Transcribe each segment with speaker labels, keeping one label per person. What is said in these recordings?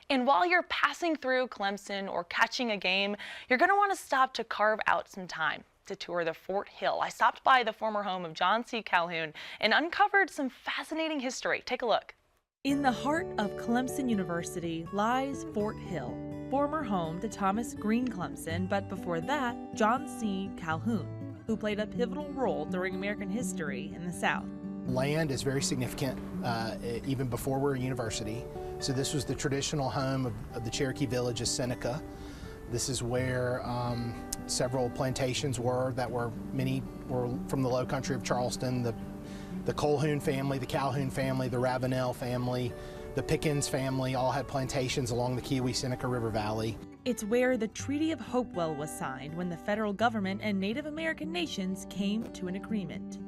Speaker 1: And while you're passing through Clemson or catching a game, you're going to want to stop to carve out some time to tour the Fort Hill. I stopped by the former home of John C. Calhoun and uncovered some fascinating history. Take a look.
Speaker 2: In the heart of Clemson University lies Fort Hill, former home to Thomas Green Clemson, but before that, John C. Calhoun, who played a pivotal role during American history in the South.
Speaker 3: Land is very significant even before we're a university. So this was the traditional home of the Cherokee village of Seneca. This is where several plantations were many were from the low country of Charleston. The Colhoun family, the Calhoun family, the Ravenel family, the Pickens family all had plantations along the Keowee-Seneca River Valley.
Speaker 2: It's where the Treaty of Hopewell was signed when the federal government and Native American nations came to an agreement.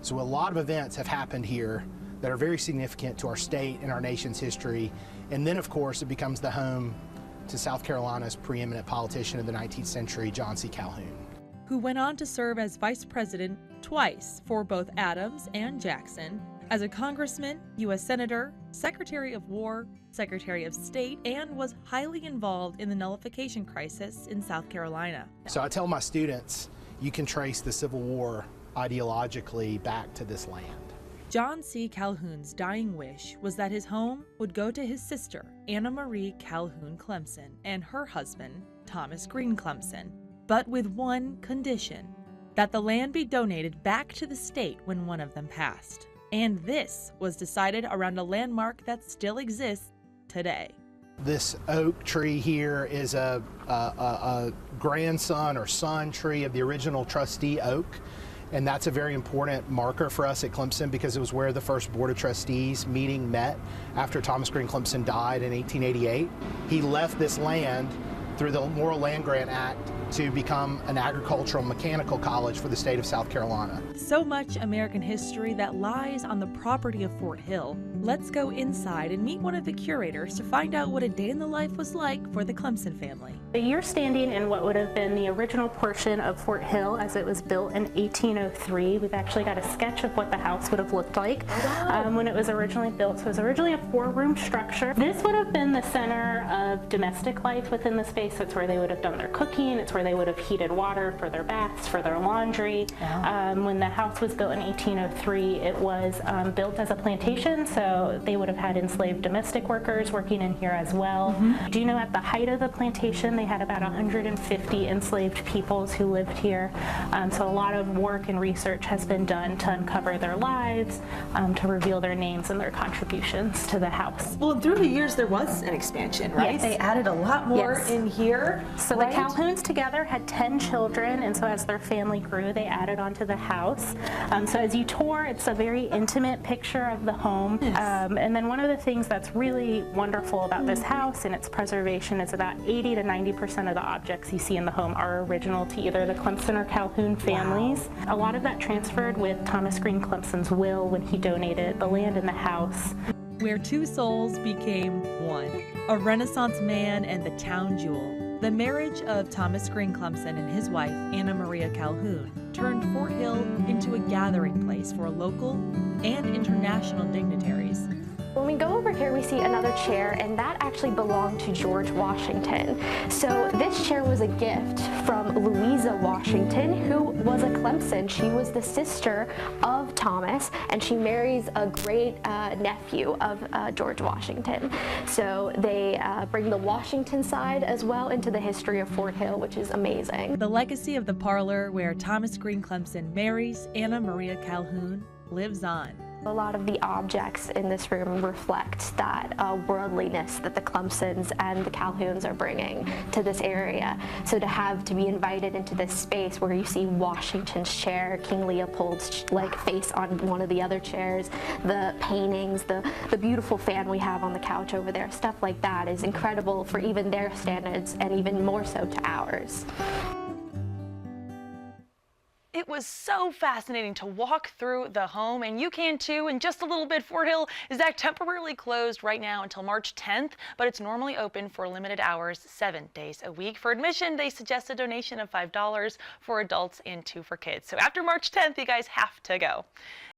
Speaker 3: So a lot of events have happened here that are very significant to our state and our nation's history. And then, of course, it becomes the home to South Carolina's preeminent politician of the 19th century, John C. Calhoun,
Speaker 2: who went on to serve as vice president twice for both Adams and Jackson, as a congressman, U.S. Senator, Secretary of War, Secretary of State, and was highly involved in the nullification crisis in South Carolina.
Speaker 3: So I tell my students, you can trace the Civil War ideologically back to this land.
Speaker 2: John C. Calhoun's dying wish was that his home would go to his sister, Anna Marie Calhoun Clemson, and her husband, Thomas Green Clemson, but with one condition, that the land be donated back to the state when one of them passed. And this was decided around a landmark that still exists today.
Speaker 3: This oak tree here is a grandson or son tree of the original trustee oak. And that's a very important marker for us at Clemson because it was where the first Board of Trustees meeting met after Thomas Green Clemson died in 1888. He left this land through the Morrill Land Grant Act to become an agricultural mechanical college for the state of South Carolina.
Speaker 2: So much American history that lies on the property of Fort Hill. Let's go inside and meet one of the curators to find out what a day in the life was like for the Clemson family.
Speaker 4: You're standing in what would have been the original portion of Fort Hill as it was built in 1803. We've actually got a sketch of what the house would have looked like when it was originally built. So it was originally a 4-room structure. This would have been the center of domestic life within the space. So it's where they would have done their cooking. It's where they would have heated water for their baths, for their laundry. When the house was built in 1803, it was built as a plantation. So they would have had enslaved domestic workers working in here as well. Do you know at the height of the plantation, they had about 150 enslaved peoples who lived here. So a lot of work and research has been done to uncover their lives, to reveal their names and their contributions to the house.
Speaker 5: Well, through the years there was an expansion, right?
Speaker 4: Yes.
Speaker 5: They added a lot more in here.
Speaker 4: So the Calhouns together had 10 children, and so as their family grew, they added onto the house. So as you tour, it's a very intimate picture of the home. And then one of the things that's really wonderful about this house and its preservation is about 80 to 90% of the objects you see in the home are original to either the Clemson or Calhoun families. A lot of that transferred with Thomas Green Clemson's will when he donated the land and the house.
Speaker 2: Where two souls became one. A Renaissance man and the town jewel. The marriage of Thomas Green Clemson and his wife, Anna Maria Calhoun, turned Fort Hill into a gathering place for local and international dignitaries.
Speaker 6: When we go over here, we see another chair, and that actually belonged to George Washington. So this chair was a gift from Louisa Washington, who was a Clemson. She was the sister of Thomas, and she marries a great nephew of George Washington. So they bring the Washington side as well into the history of Fort Hill, which is amazing.
Speaker 2: The legacy of the parlor where Thomas Green Clemson marries Anna Maria Calhoun lives on.
Speaker 6: A lot of the objects in this room reflect that worldliness that the Clemsons and the Calhouns are bringing to this area. So to be invited into this space where you see Washington's chair, King Leopold's face on one of the other chairs, the paintings, the beautiful fan we have on the couch over there, stuff like that is incredible for even their standards and even more so to ours.
Speaker 1: It was so fascinating to walk through the home, and you can too. In just a little bit, Fort Hill is temporarily closed right now until March 10th, but it's normally open for limited hours, 7 days a week. For admission, they suggest a donation of $5 for adults and $2 for kids. So after March 10th, you guys have to go.